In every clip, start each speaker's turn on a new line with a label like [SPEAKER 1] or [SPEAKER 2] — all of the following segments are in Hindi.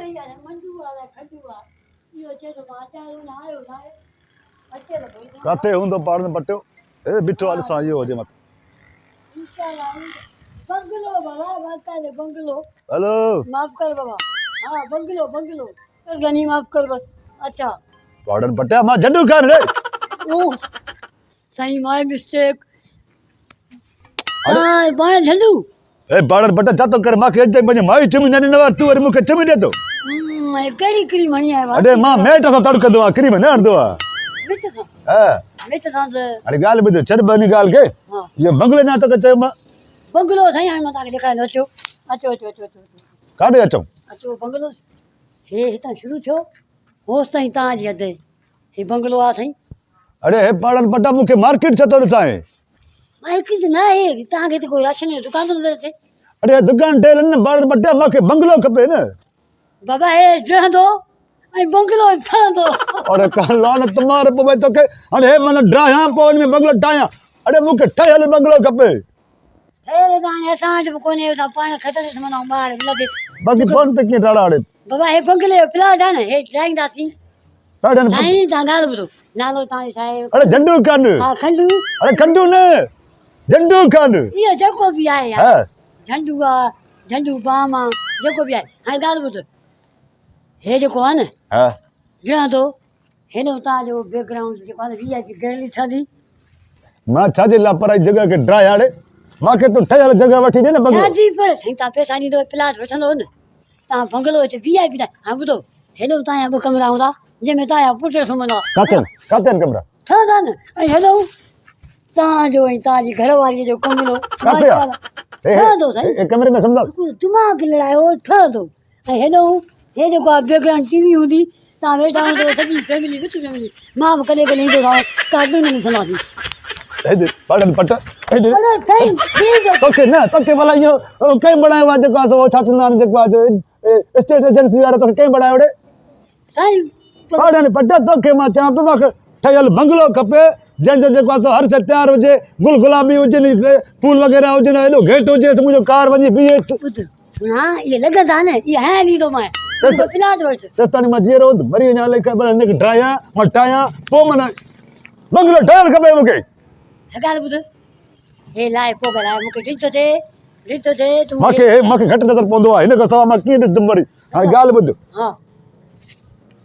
[SPEAKER 1] सही है मंडू वाला खड्डू आ यो चे तो वाचा ना आयो ना अच्छे लगे
[SPEAKER 2] काते हुंदो पाड़ में बट्यो ए बिठो वाले सा ये हो जे मत
[SPEAKER 1] इंशाल्लाह बंगलो बाबा वाचा ले बंगलो
[SPEAKER 2] हेलो
[SPEAKER 1] माफ कर बाबा हां बंगलो बंगलो कर गनी माफ कर बस अच्छा
[SPEAKER 2] पाड़न बट्या मा झंडू कान रे
[SPEAKER 1] ओ सही माय मिस्टेक हां बाय झंडू
[SPEAKER 2] ए पाड़न बट्या जातो कर मा के जे बने माई चमी ने नवार तू अरे मुके चमी दे तो
[SPEAKER 1] मैं कड़ी करी मणी है
[SPEAKER 2] अरे मां मेट तो तड़क दो करी में न दो
[SPEAKER 1] मिट था
[SPEAKER 2] हां
[SPEAKER 1] मिट था
[SPEAKER 2] अरे गाल बुझो चरबनी गाल के
[SPEAKER 1] हां
[SPEAKER 2] ये बंगले ना तो चे मा
[SPEAKER 1] बंगलो सही हां मता के देखा अचो अचो अचो अचो
[SPEAKER 2] काडे अचो
[SPEAKER 1] अचो बंगलो हे हिता शुरू छो होस ताई ता जी अदे हे बंगलो आ सही
[SPEAKER 2] अरे हे पाड़न बट्टा मुके मार्केट छ तो साए
[SPEAKER 1] मार्केट ना है ता के कोई राशन दुकान तो दे
[SPEAKER 2] अरे दुकान टेल न पाड़न बट्टा माके बंगलो खपे न
[SPEAKER 1] बाबा हे जो दो आई बंगलो था दो
[SPEAKER 2] अरे कालान तुम्हारे पे तो के अरे मन ड्राया पोन में बंगलो टाया अरे मुके ठहल बंगलो खपे
[SPEAKER 1] हे दाने सांड कोने ता पानी खतरे से मना बाहर लगे
[SPEAKER 2] बाकी फोन तक के डाड़ा अरे
[SPEAKER 1] बाबा हे बंगले प्लाट है ना हे ड्राइंग दासी
[SPEAKER 2] पाड़न
[SPEAKER 1] नहीं ता गाल बुदो नालो ता साहेब
[SPEAKER 2] अरे झंडू कान
[SPEAKER 1] हां खंडू
[SPEAKER 2] अरे खंडू ने झंडू कान
[SPEAKER 1] ये जको भी आए यार
[SPEAKER 2] हां
[SPEAKER 1] झंडू आ झंडू बामा जको भी आए हां गाल बुदो हे जको है ना
[SPEAKER 2] हां
[SPEAKER 1] जा तो हेलो ता जो बैकग्राउंड के पास वीआईपी गैलरी छादी
[SPEAKER 2] मां छाजे लापराई जगह के ड्राया अरे मां के तो ठहल जगह वठी दे न बंगलो
[SPEAKER 1] छादी पर सही ता पैसा नी दो प्लाट वठंदो न ता बंगलो ते वीआईपी दा हां बुदो हेलो ता या कमरा हुंदा जे में ता या पुटे सुमनो
[SPEAKER 2] काते कमरा
[SPEAKER 1] था दा न हेलो ता जो ता जी घर वाली जो कमरो
[SPEAKER 2] काते
[SPEAKER 1] था दो सही
[SPEAKER 2] ए कमरे में समझा
[SPEAKER 1] दिमाग लड़ायो था दो हेलो हे जो को बैकग्राउंड टीवी हुंदी ता वेठा तो सभी फैमिली विच फैमिली मां कले कले तो कार्टून में सुनादी
[SPEAKER 2] ए दे पाड़न बट्टा ए दे
[SPEAKER 1] अरे सही ठीक है
[SPEAKER 2] तो के ना तो के वाला यो कई बनायो वा जको सो छाचनार जको जो स्टेट एजेंसी वाला तो कई बनायो रे
[SPEAKER 1] सही
[SPEAKER 2] पाड़न बट्टा तो के मा चा पे माके ठहल बंगलो खपे जन जन जको सो हर से तैयार होजे गुल गुलाबी होजे नी फूल वगैरह होजे ना एलो गेट होजे मुजो कार वनी बीए
[SPEAKER 1] सुना ये लगदा न ये है नी तो मैं तो प्लाट वठ
[SPEAKER 2] तनी मा जेरो मरी ना ले के बने ड्राया मटाया पो मना बंगलो ठहल खपे मुके
[SPEAKER 1] हगाल बुद हे लाए पोगला मुके डिचो थे तू
[SPEAKER 2] माके घट नजर पोंदो है न सवा मा की दमरी हां गाल बुद
[SPEAKER 1] हां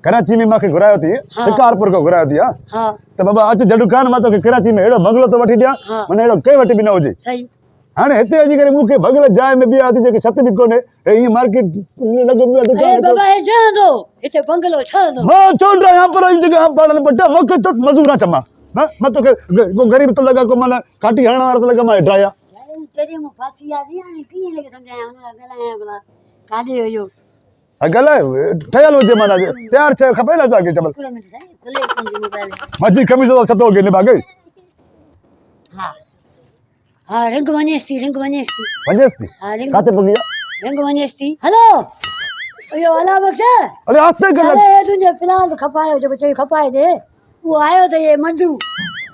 [SPEAKER 2] कराची में माके घुरायो थी शिकारपुर को घुरायो थी
[SPEAKER 1] हां
[SPEAKER 2] तो बाबा अच जडू कान मा तो के कराची में एड़ो बंगलो तो वठी दिया मने एड़ो कई वठी भी न होजे
[SPEAKER 1] सही
[SPEAKER 2] हाने हेते अजी करे मुके बंगला जाय में बिया थी जे छत भी कोने ए ई मार्केट लगो बिया दुकान
[SPEAKER 1] अरे बाबा हे जा दो इते बंगलो छ दो
[SPEAKER 2] मां छोड़ रहा यहां पर इन जगह पाड़न बट्टा मके तो मजूरा चमा हां मत तो के गरीब तो लगा को माना काटी हणा वाला तो लगा मा ड्राया
[SPEAKER 1] तेरे मु फांसी आ दी आनी की लगे समझाया ना गला बोला कादे हो यो
[SPEAKER 2] अगला ठहल होजे माना तैयार छ खपे ना जाके चबल
[SPEAKER 1] कुले में सही कुले पंजी मोबाइल
[SPEAKER 2] मजी कमीज तो छतो के ने बागे
[SPEAKER 1] हां हां रंग वनेस्ती
[SPEAKER 2] वनेस्ती
[SPEAKER 1] हां रंग
[SPEAKER 2] काते बगिया
[SPEAKER 1] रंग वनेस्ती हेलो यो अला बक्सा
[SPEAKER 2] अरे आस्ते कर
[SPEAKER 1] अरे तुझे प्लान खपायो जो बच्चे खपाए दे वो आयो तो ये मंडू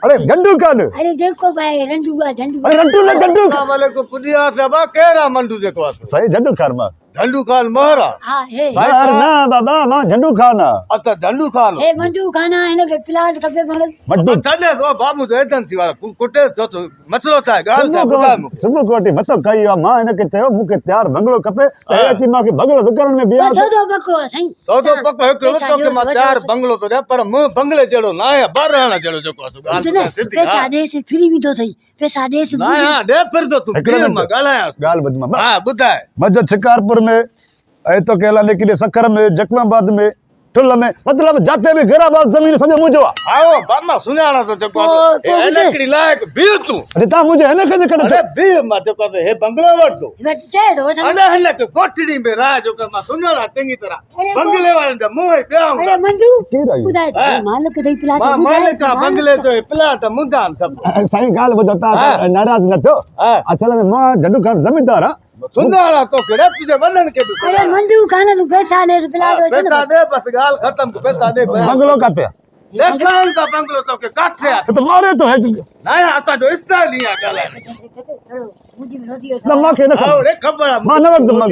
[SPEAKER 2] अरे गंडू कान
[SPEAKER 1] अरे देखो भाई रंडू
[SPEAKER 2] अरे रंटू ने गंडू
[SPEAKER 3] वालेकुम पुदिया सबा केरा मंडू जेको आस
[SPEAKER 2] सही झंडू खान मा
[SPEAKER 3] झंडू खान मोहरा
[SPEAKER 1] हां हे
[SPEAKER 2] यार ना बाबा मां झंडू खान
[SPEAKER 3] अच्छा झंडू खान
[SPEAKER 1] हे मंडू खाना इन के प्लाट खपे मगर
[SPEAKER 2] मड्डू
[SPEAKER 3] तने तो बामू तो एजेंसी वाला कुटे तो मसलो था गाल था बुधा
[SPEAKER 2] सुबह कोटी मत कई मां इन के चयो मुके तैयार बंगलो खपे एती मां के बंगलो दुकान में बिया
[SPEAKER 1] तो बको सही
[SPEAKER 3] तो पक है तो के मा तैयार बंगलो तो रे पर मु बंगले जेड़ो ना है बारहाना जेड़ो जो को
[SPEAKER 1] पैसा दे से फ्री भी तो थई पैसा दे से
[SPEAKER 3] ना हां दे फिर तो तू मा गालाया
[SPEAKER 2] गाल बद मां
[SPEAKER 3] हां बुधाए
[SPEAKER 2] मज शिकारपुर में ए तो केला ने के सकर में जकमाबाद में ठुल में मतलब जाते भी घेरा बात जमीन सजे मुजो
[SPEAKER 3] आओ बामा सुनाना तो जको ए नकरी लायक भी तू
[SPEAKER 2] अरे ता मुझे है ना कदे कदे
[SPEAKER 3] अरे भी मा जको हे बंगलो वट दो
[SPEAKER 1] बच्चे तो
[SPEAKER 3] अरे हने के कोठड़ी में रहा जो के मा सुनाना चंगी तरह बंगले वाले दे मुंह ब्याह
[SPEAKER 1] अरे मंडू
[SPEAKER 2] की रही
[SPEAKER 1] बुधाए मालिक दई प्लाट
[SPEAKER 3] मां मालिक का बंगले तो प्लाट मुदान सब
[SPEAKER 2] सही गाल बजता नाराज न थो असल में मां झंडू खान जमींदार
[SPEAKER 3] सुनाना तो केड़ा तुझे वनन के तू
[SPEAKER 1] अरे मंडू खाना तू पैसा ले प्लाट
[SPEAKER 3] पैसा दे बस गाल खत्म पैसा दे
[SPEAKER 2] बंगलो काते
[SPEAKER 3] देखा उनका बंगलो तो के काठे आ
[SPEAKER 2] तो मारे तो है
[SPEAKER 3] ना असा जो इस्ता नहीं आ गला
[SPEAKER 1] मुंहिंजी विरोधी
[SPEAKER 2] ना माखे न
[SPEAKER 3] आओ रे खबर
[SPEAKER 2] मां न वक्त मां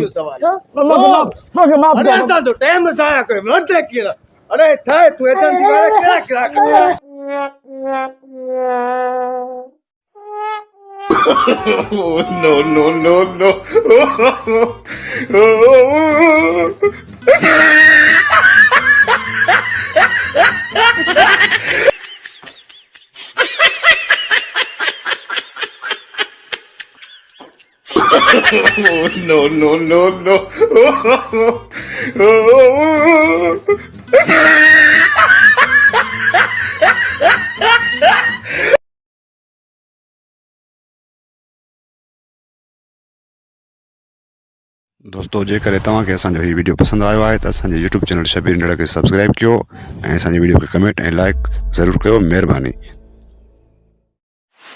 [SPEAKER 2] मां मां
[SPEAKER 3] अरे असा जो टाइम जाया कोई मरते कीड़ा अरे थाए तू एतन दीवारे क्या क्या no no no no no no no no
[SPEAKER 4] दोस्तों जेकर तव्हांखे असांजो हीउ वीडियो पसंदि आयो आहे त असांजे यूट्यूब चैनल शबीर नड़ा खे सब्सक्राइब कयो ऐं असांजे वीडियो खे कमेंट ऐं लाइक ज़रूरु कयो। महिरबानी।